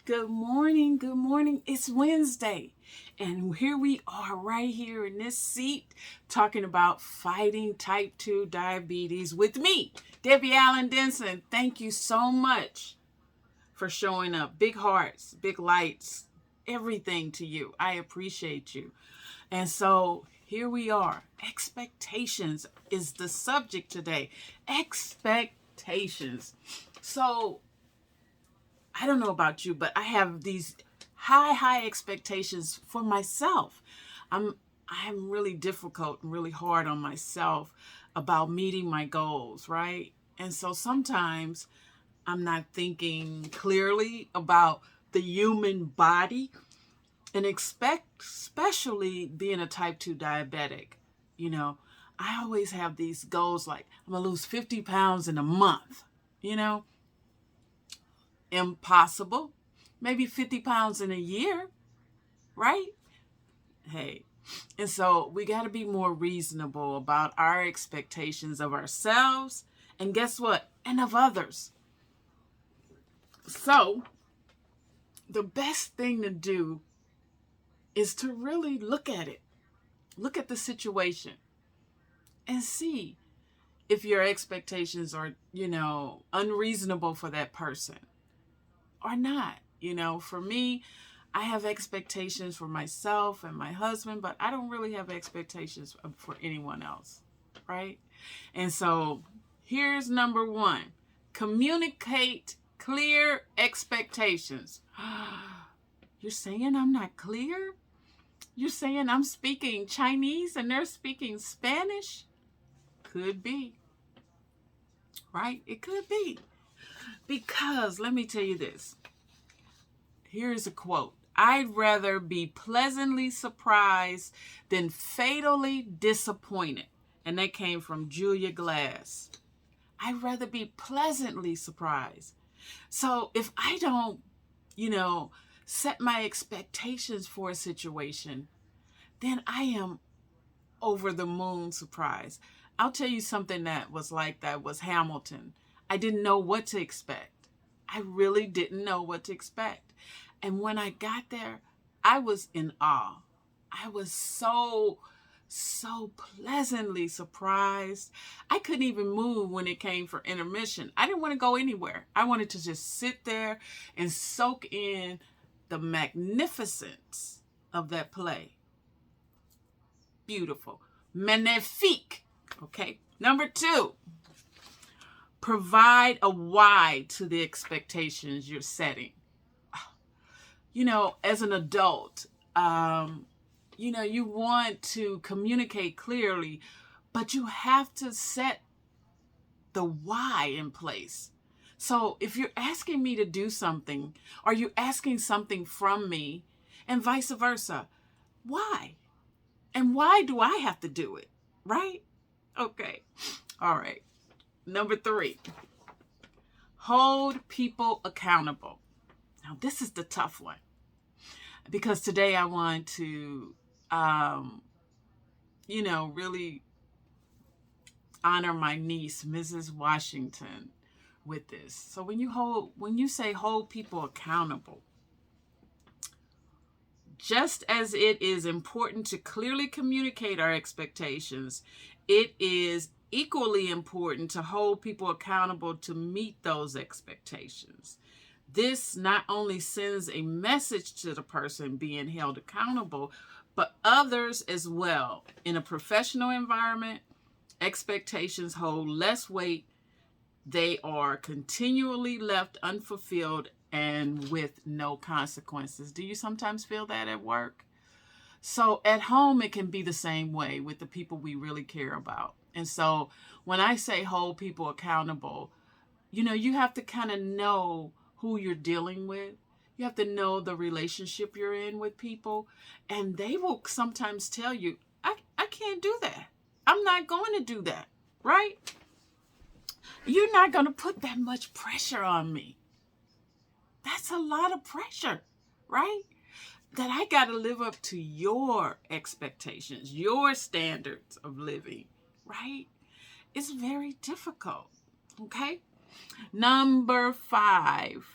Good morning. Good morning. It's Wednesday. And here we are right here in this seat talking about fighting type 2 diabetes with me, Debbie Allen-Denson. Thank you so much for showing up. Big hearts, big lights, everything to you. I appreciate you. And so here we are. Expectations is the subject today. Expectations. So I don't know about you, but I have these high expectations for myself. I'm really difficult and really hard on myself about meeting my goals, right? And so sometimes I'm not thinking clearly about the human body and especially being a type 2 diabetic. You know, I always have these goals like I'm going to lose 50 pounds in a month, you know, impossible. Maybe 50 pounds in a year, right? Hey. And so we got to be more reasonable about our expectations of ourselves and guess what? And of others. So the best thing to do is to really look at it. Look at the situation and see if your expectations are, unreasonable for that person or not. For me, I have expectations for myself and my husband, but I don't really have expectations for anyone else, right? And so here's number one: communicate clear expectations. You're saying I'm not clear? You're saying I'm speaking Chinese and they're speaking Spanish? Could be, right? It could be. Because let me tell you this. Here's a quote: I'd rather be pleasantly surprised than fatally disappointed. And that came from Julia Glass. I'd rather be pleasantly surprised. So if I don't, set my expectations for a situation, then I am over the moon surprised. I'll tell you something that was like that was Hamilton. I didn't know what to expect. I really didn't know what to expect. And when I got there, I was in awe. I was so pleasantly surprised. I couldn't even move when it came for intermission. I didn't want to go anywhere. I wanted to just sit there and soak in the magnificence of that play. Beautiful. Magnifique. Okay. Number two, provide a why to the expectations you're setting. As an adult, you want to communicate clearly, but you have to set the why in place. So if you're asking me to do something, or you're asking something from me, and vice versa, why? And why do I have to do it? Right? Okay. All right. Number three, hold people accountable. Now, this is the tough one because today I want to, really honor my niece, Mrs. Washington, with this. So when you say hold people accountable, just as it is important to clearly communicate our expectations, it is equally important to hold people accountable to meet those expectations. This not only sends a message to the person being held accountable, but others as well. In a professional environment, expectations hold less weight. They are continually left unfulfilled and with no consequences. Do you sometimes feel that at work? So at home, it can be the same way with the people we really care about. And so when I say hold people accountable, you have to kind of know who you're dealing with. You have to know the relationship you're in with people. And they will sometimes tell you, I can't do that. I'm not going to do that. Right? You're not going to put that much pressure on me. That's a lot of pressure, right? That I got to live up to your expectations, your standards of living, right? It's very difficult, okay? Number five,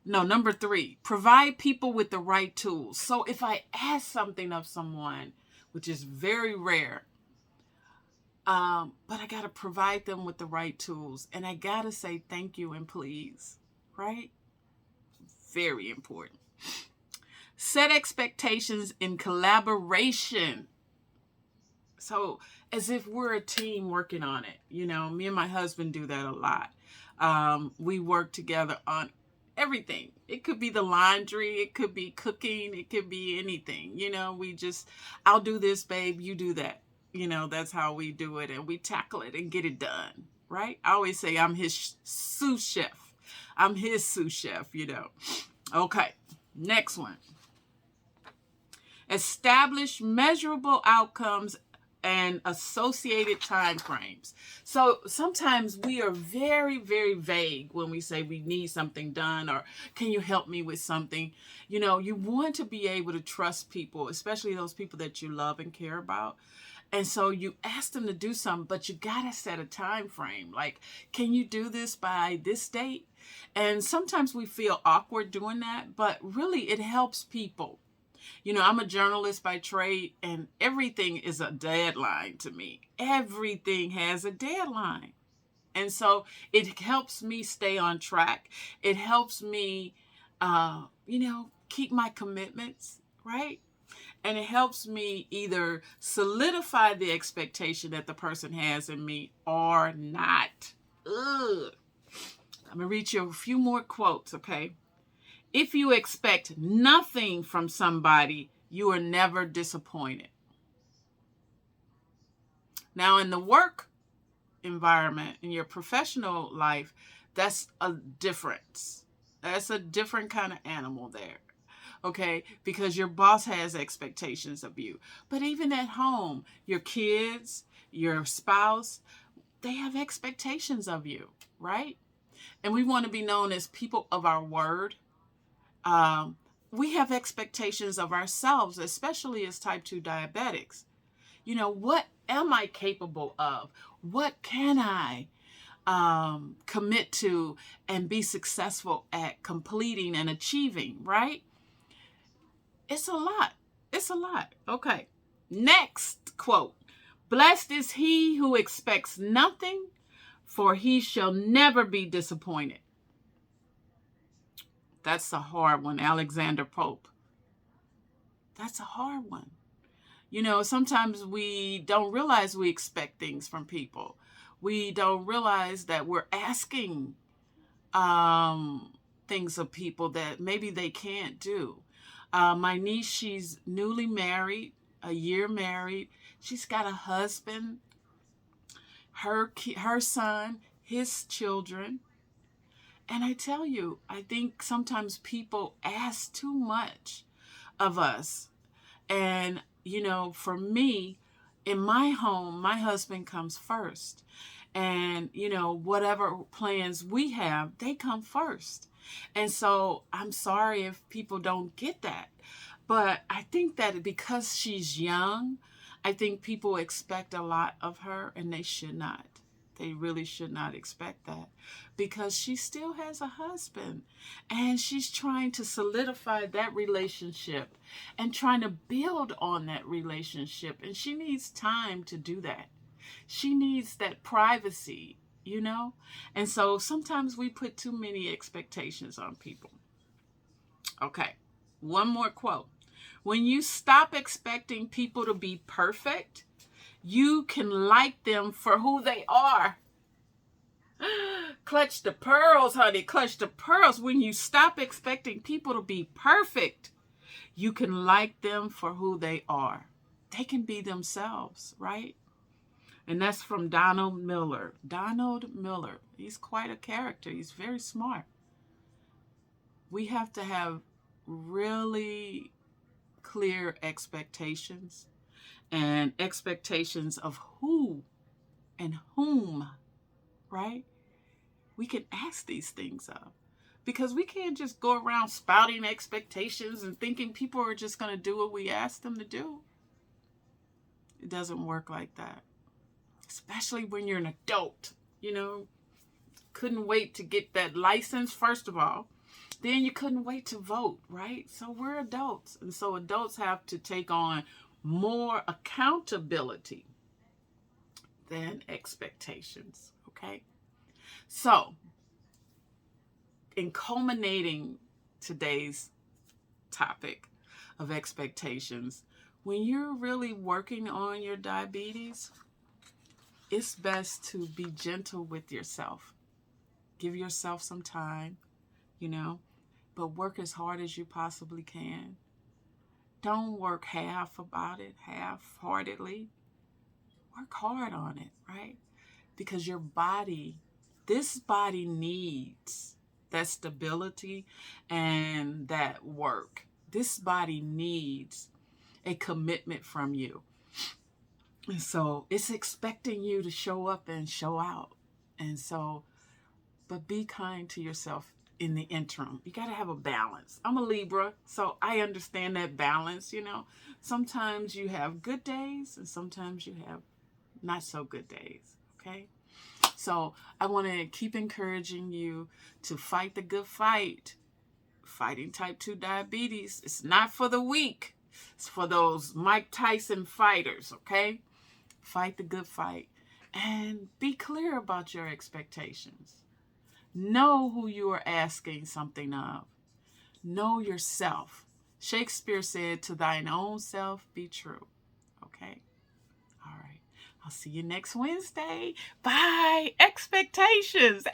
No, number 3, provide people with the right tools. So if I ask something of someone, which is very rare, but I got to provide them with the right tools. And I got to say thank you and please, right? Very important. Set expectations in collaboration. So as if we're a team working on it. You know, me and my husband do that a lot. We work together on everything. It could be the laundry, it could be cooking, it could be anything. You know, I'll do this, babe, you do that. You know, that's how we do it, and we tackle it and get it done, right? I always say I'm his sous chef. I'm his sous chef, you know. Okay, next one. Establish measurable outcomes and associated time frames. So sometimes we are very, very vague when we say we need something done, or can you help me with something? You know, you want to be able to trust people, especially those people that you love and care about. And so you ask them to do something, but you got to set a time frame. Like, can you do this by this date? And sometimes we feel awkward doing that, but really it helps people. You know, I'm a journalist by trade, and everything is a deadline to me. Everything has a deadline. And so it helps me stay on track. It helps me, keep my commitments, right? And it helps me either solidify the expectation that the person has in me or not. Ugh. I'm going to read you a few more quotes, okay? If you expect nothing from somebody, you are never disappointed. Now, in the work environment, in your professional life, that's a difference. That's a different kind of animal there. Okay, because your boss has expectations of you. But even at home, your kids, your spouse, they have expectations of you, right? And we want to be known as people of our word. We have expectations of ourselves, especially as type 2 diabetics. You know, what am I capable of? What can I commit to and be successful at completing and achieving, right? It's a lot. It's a lot. Okay. Next quote. Blessed is he who expects nothing, for he shall never be disappointed. That's a hard one. Alexander Pope. That's a hard one. You know, sometimes we don't realize we expect things from people. We don't realize that we're asking things of people that maybe they can't do. My niece, she's newly married, a year married. She's got a husband, her son, his children. And I tell you, I think sometimes people ask too much of us. And, you know, for me, in my home, my husband comes first. And, you know, whatever plans we have, they come first. And so I'm sorry if people don't get that. But I think that because she's young, I think people expect a lot of her, and they should not. They really should not expect that, because she still has a husband, and she's trying to solidify that relationship and trying to build on that relationship. And she needs time to do that. She needs that privacy, you know? And so sometimes we put too many expectations on people. Okay, one more quote. When you stop expecting people to be perfect, you can like them for who they are. Clutch the pearls, honey. Clutch the pearls. When you stop expecting people to be perfect, you can like them for who they are. They can be themselves, right? And that's from Donald Miller. Donald Miller. He's quite a character. He's very smart. We have to have really clear expectations, and expectations of who and whom, right? We can ask these things of, because we can't just go around spouting expectations and thinking people are just going to do what we ask them to do. It doesn't work like that, especially when you're an adult. You know, couldn't wait to get that license, first of all. then you couldn't wait to vote, right? So we're adults. And so adults have to take on more accountability than expectations, okay? So, in culminating today's topic of expectations, when you're really working on your diabetes, it's best to be gentle with yourself. Give yourself some time, but work as hard as you possibly can. Don't work half-heartedly. Work hard on it, right? Because this body needs that stability and that work. This body needs a commitment from you. And so it's expecting you to show up and show out. And so, but be kind to yourself in the interim. You got to have a balance. I'm a Libra, so I understand that balance, Sometimes you have good days and sometimes you have not so good days, okay? So I want to keep encouraging you to fight the good fight. Fighting type 2 diabetes, it's not for the weak. It's for those Mike Tyson fighters, okay? Fight the good fight and be clear about your expectations. Know who you are asking something of. Know yourself. Shakespeare said, "To thine own self be true." Okay? All right. I'll see you next Wednesday. Bye. Expectations.